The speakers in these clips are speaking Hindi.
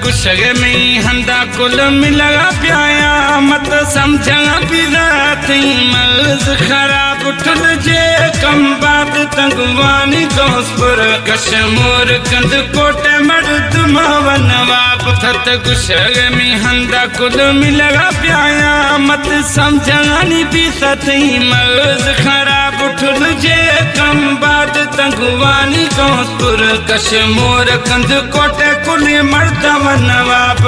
गुस्से में हंदा कुल मिलगा प्याया मत समझा बिराती मर्ज खराब उठल जे कम बात तंगवानी दोस्तपुर कश्मोर कंद कोटे मर्द मावन वाप थत गुस्से में हंदा कुल मिलगा प्याया मत समझा बिराती मर्ज खराब उठल जे कम बात तंगवानी दोस्तपुर कश्मोर कंद कोटे कुल मर्द नवाब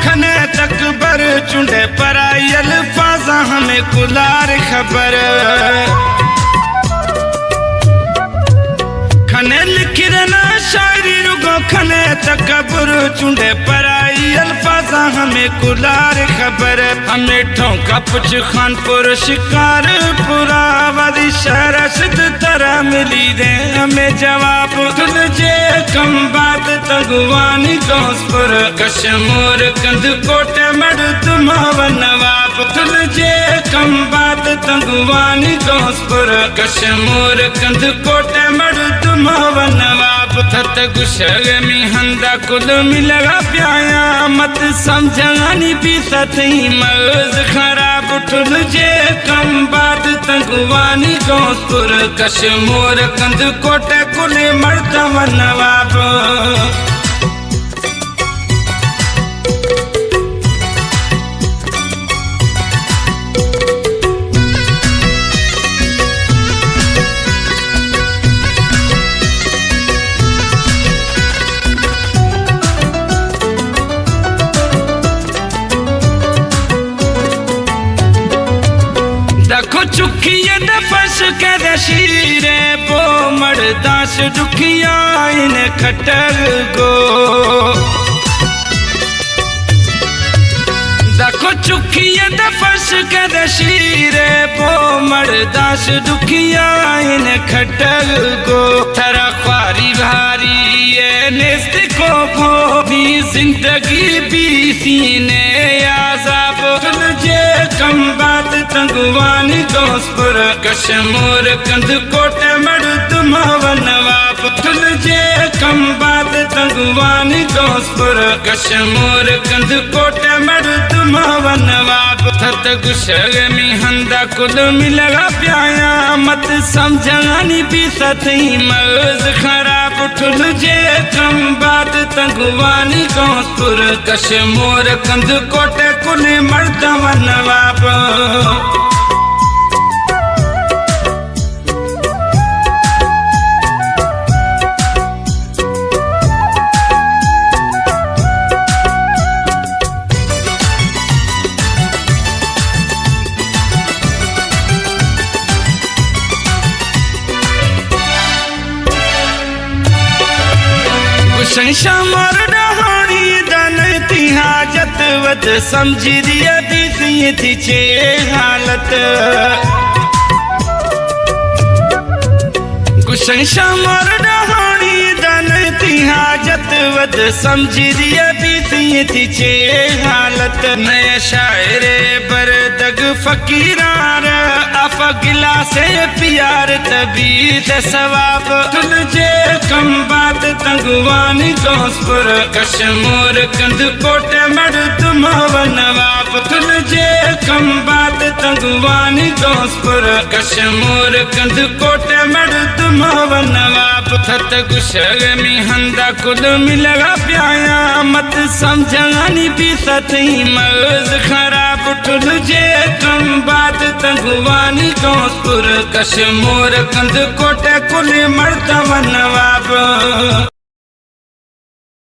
खने तक बर चुंडे पर अल्फाजा हमें कुलार खबर खने लिखना शायरी रुगो खने तकबर चुंडे पर अल्फाजा हमें कुलार खबर हमें ठोंका पुछ खानपुर शिकारपुरा वादी शहर सिद्ध तरह मिली दे हमें जवाब तुझे कम बात तगवानी दोस्तपुर कश्मोर कंद कोटे मर्द मावन नवाब तुझे कम बात तगवानी दोस्तपुर कश्मोर कंद कोटे मर्द मावन नवाब थत गुस्से में हंदा कुल मिलगा प्याया मत समझानी भी सही मर्ज खराब उठल जे कम बात तगवानी दोस्तपुर कश्मोर कंद कोटे कुल मर्द नवाब चुखिया दफस के दशीरे बो मर्दास दुखिया इन खटर गो देखो चुखिया दफस के दशीरे बो मर्दास दुखिया इन खटर गो थरा ख्वारी भारी ये निस्त को भोगी जिंदगी भी सीने आजाब तुझे कम बात तंगवानी दोस्तपुर कश्मोर कंद कोटे मर्द मावन नवाब तुझे कम बात तंगवानी दोस्तपुर कश्मोर कंद कोटे मर्द मावन नवाब थत गुस्से में हंदा कुल मिलगा प्याया मत समझानी भी सही मर्ज खराब उठल जे कम बात तंगवानी दोस्तपुर कश्मोर कंद कोटे कुल मर्द नवाब शमर डहानी दनती हाजत वत समझी दिया दी थी छे हालत गुशन शमर डहानी दनती हाजत वत समझी दिया दी थी छे हालत नया शायरे बरदग फकीरार अफ गिला से प्यार तबी सवाब तुझे कम बात तंगवानी दोस्तपुर कश्मोर कंद कोटे मर्द मावन नवाब तुझे कम बात तंगवानी दोस्तपुर कश्मोर कंद कोटे मर्द मावन नवाब थत गुस्से में हंदा कुल मिलगा प्याया मत समझानी भी सही मर्ज खराब उठल जे कम बात तंगवानी दोस्तपुर कश्मोर कंद कोटे कुल मर्द नवाब